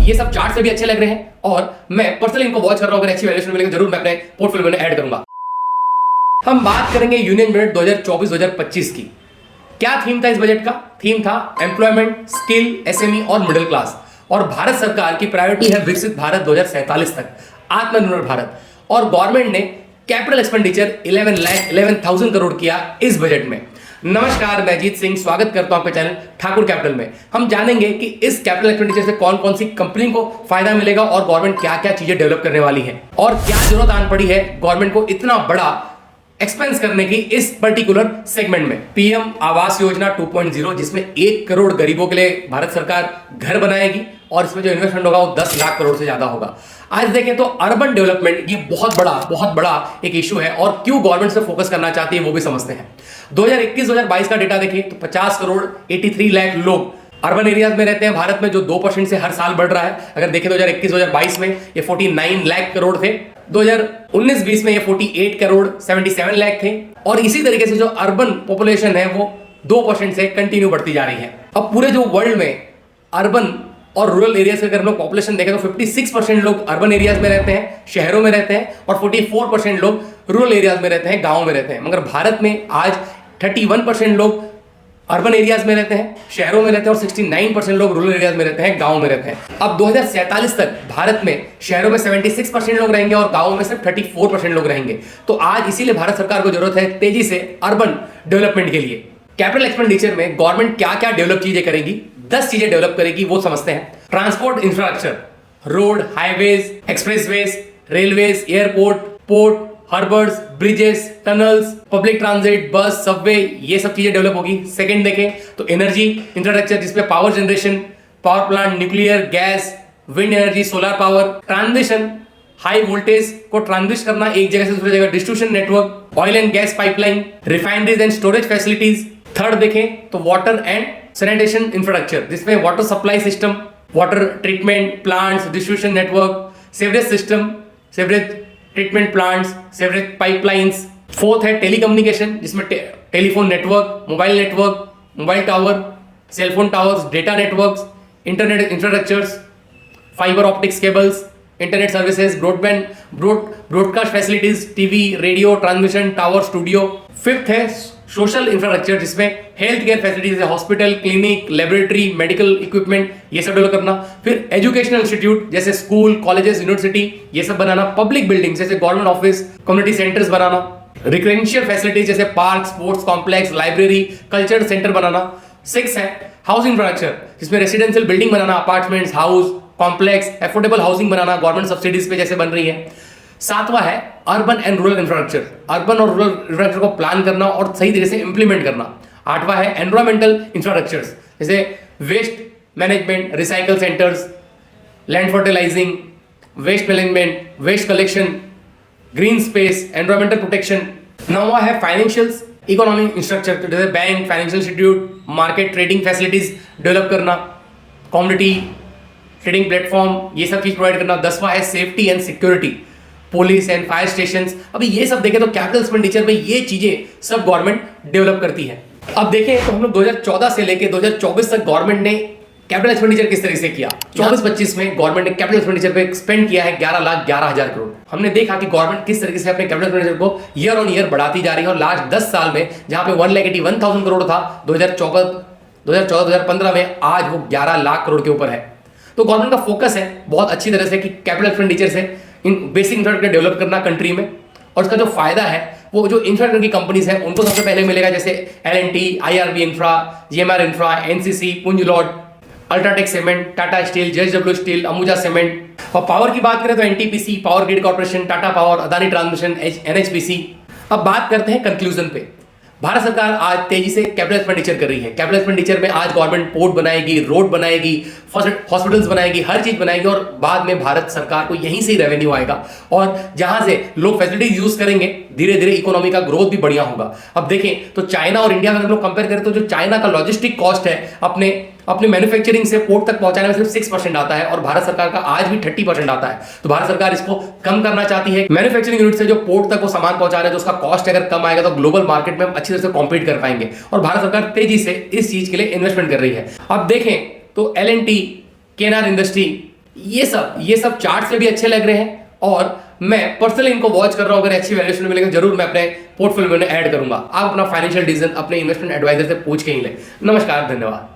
ये सब चार्ट से भी अच्छे लग रहे हैं और मैं पर्सनली इनको वॉच कर रहा हूं। अगर अच्छी वैल्यूएशन मिलेगी जरूर मैं अपने पोर्टफोलियो में ऐड करूंगा। हम बात करेंगे यूनियन बजट 2024-2025 की। क्या थीम था इस बजट का? थीम था एम्प्लॉयमेंट, स्किल, एसएमई और मिडिल क्लास। और भारत सरकार की प्रायोरिटी है विकसित भारत 2047 तक, आत्मनिर्भर भारत। और गवर्नमेंट ने कैपिटल एक्सपेंडिचर 11,11,000 करोड़ किया इस बजट में। नमस्कार, मैं अजीत सिंह स्वागत करता हूं आपके चैनल ठाकुर कैपिटल में। हम जानेंगे कि इस कैपिटल एक्सपेंडिचर से कौन कौन सी कंपनी को फायदा मिलेगा और गवर्नमेंट क्या क्या चीजें डेवलप करने वाली है और क्या जरूरत आन पड़ी है गवर्नमेंट को इतना बड़ा एक्सपेंस करने की इस पर्टिकुलर सेगमेंट में। पीएम आवास योजना 2.0 जिसमें 1 करोड़ गरीबों के लिए भारत सरकार घर बनाएगी और इसमें जो इन्वेस्टमेंट होगा वो 10 लाख करोड़ से ज्यादा होगा। आज देखें तो अर्बन डेवलपमेंट ये बहुत बड़ा एक इशू है और क्यों गवर्नमेंट से फोकस करना चाहती है वो भी समझते हैं। 2021-2022 का डेटा देखें तो 50 करोड़ 83 लाख लोग अर्बन एरियाज में रहते हैं भारत में, जो 2% से हर साल बढ़ रहा है। अगर देखें 2021-2022 में ये 49 लाख करोड़ थे, 2019-20 में ये 48 करोड़ 77 लाख थे। और इसी तरीके से जो अर्बन पॉपुलेशन है वो 2% से कंटिन्यू बढ़ती जा रही है। अब पूरे जो वर्ल्ड में अर्बन और रूरल एरियाज के अगर हम लोग पॉपुलेशन देखें तो 56% लोग अर्बन एरियाज में रहते हैं, शहरों में रहते हैं, और 44% लोग रूरल एरियाज में रहते हैं, गांव में रहते हैं। मगर भारत में आज 31% लोग अर्बन एरियाज में रहते हैं, शहरों में रहते हैं, और 69% लोग रूरल एरियाज में रहते हैं, गांव में रहते हैं। अब 2047 तक भारत में शहरों में 76% लोग रहेंगे और गांवों में सिर्फ 34% लोग रहेंगे। तो आज इसीलिए भारत सरकार को जरूरत है तेजी से अर्बन डेवलपमेंट के लिए। कैपिटल एक्सपेंडिचर में गवर्नमेंट क्या क्या डेवलप चीजें करेगी, 10 चीजें डेवलप करेगी, वो समझते हैं। Transport infrastructure, road, highways, expressways, railways, airport, port, harbours, bridges, tunnels, public transit, बस, सबवे, ये सब चीजें डेवलप होगी। सेकंड देखें तो एनर्जी इंफ्रास्ट्रक्चर जिसमें power generation, power plant, nuclear, gas, wind energy, solar power, transmission, high voltage को transmit करना एक जगह से दूसरी जगह, distribution network, oil and gas pipeline, refineries and storage facilities. Third देखें तो वाटर एंड सैनिटेशन इंफ्रास्ट्रक्चर जिसमें water supply system, water treatment plants, distribution network, sewerage system, sewerage treatment plants, sewerage pipelines. Fourth है telecommunication जिसमें telephone network, mobile tower, cellphone towers, data networks, internet infrastructures, fibre optics cables, internet services, broadcast facilities, TV, radio, transmission tower, studio. Fifth है social infrastructure जिसमें health care facilities है, hospital, clinic, laboratory, medical equipment, ये सब develop करना। फिर educational institute जैसे school, colleges, university, ये सब बनाना। पब्लिक बिल्डिंग जैसे गवर्नमेंट ऑफिस, कम्युनिटी सेंटर्स बनाना। रिक्रेंशियल फैसिलिटीज जैसे park, sports complex, library, culture centre बनाना। 6 है हाउसिंग इंफ्रास्ट्रक्चर जिसमें रेसिडेंशियल बिल्डिंग बनाना, apartments, house complex, affordable housing बनाना, गवर्नमेंट सब्सिडीज पे जैसे बन रही है। 7वां है urban and rural infrastructure, urban और रूरल इंफ्रास्ट्रक्चर को प्लान करना और सही तरीके से इंप्लीमेंट करना। 8वां है एनवायरमेंटल इंफ्रास्ट्रक्चर्स जैसे waste management, recycle centres, land fertilising, waste management, waste collection, green space, environmental protection. 9वां है फाइनेंशियल इकोनॉमिक इंफ्रास्ट्रक्चर जैसे bank, financial institute, market, trading facilities develop करना, कम्युनिटी ट्रेडिंग प्लेटफॉर्म, ये सब चीज प्रोवाइड करना। 10वां है safety and security, police and fire stations. अभी ये सब देखें तो कैपिटल एक्सपेंडिचर में ये चीजें सब गवर्नमेंट डेवलप करती है। अब देखें तो हम लोग 2014 से लेके 2024 तक गवर्नमेंट ने कैपिटल एक्सपेंडिचर किस तरह से किया। 24-25 में गवर्नमेंट ने कैपिटल एक्सपेंडिचर पे स्पेंड किया है 11,11,000 करोड़। हमने देखा कि गवर्नमेंट किस तरीके से अपने कैपिटल एक्सपेंडिचर को ईयर ऑन ईयर बढ़ाती जा रही है और लास्ट 10 साल में जहां पे 1,81,000 करोड़ था 2014-2015 में, आज वो 11 लाख करोड़ के ऊपर है। तो गवर्नमेंट का फोकस है बहुत अच्छी तरह से कि कैपिटल एक्सपेंडिचर से इन बेसिक इंफ्रास्ट्रक्चर डेवलप करना कंट्री में। और उसका जो फायदा है वो जो इंफ्रास्ट्रक्चर की कंपनीज हैं उनको सबसे पहले मिलेगा, जैसे L&T, IRB infra, GMR infra, NCC, पुंज Lord, UltraTech cement, Tata steel, JSW steel, Ambuja cement. और पावर की बात करें तो NTPC, power grid corporation, Tata power, Adani transmission, NHPC। अब बात करते हैं कंक्लूजन पे। भारत सरकार आज तेजी से कैपिटल एक्सपेंडिचर कर रही है। कैपिटल एक्सपेंडिचर में आज गवर्नमेंट पोर्ट बनाएगी, रोड बनाएगी, हॉस्पिटल्स बनाएगी, हर चीज बनाएगी और बाद में भारत सरकार को यहीं से ही रेवेन्यू आएगा और जहां से लोग फैसिलिटीज यूज करेंगे धीरे धीरे इकोनॉमी का ग्रोथ भी बढ़िया होगा। अब देखें तो चाइना और इंडिया में हम लोग कंपेयर करें तो जो चाइना का लॉजिस्टिक कॉस्ट है अपने मैन्युफैक्चरिंग से पोर्ट तक पहुंचाने में सिर्फ 6% आता है और भारत सरकार का आज भी 30% आता है। तो भारत सरकार इसको कम करना चाहती है। मैन्युफैक्चरिंग यूनिट से जो पोर्ट तक वो सामान पहुंचा रहे हैं तो उसका कॉस्ट अगर कम आएगा तो ग्लोबल मार्केट में हम अच्छी तरह से कॉम्पीट कर पाएंगे और भारत सरकार तेजी से इस चीज के लिए इन्वेस्टमेंट कर रही है। अब देखें तो L&T, KNR इंडस्ट्री, ये सब चार्ट्स में भी अच्छे लग रहे हैं और मैं पर्सनली इनको वॉच कर रहा हूं। अगर अच्छी वैल्यूएशन मिलेगा जरूर मैं अपने पोर्टफोलियो में ऐड करूंगा। आप अपना फाइनेंशियल डिसीजन अपने इन्वेस्टमेंट एडवाइजर से पूछ के ही लें। नमस्कार, धन्यवाद।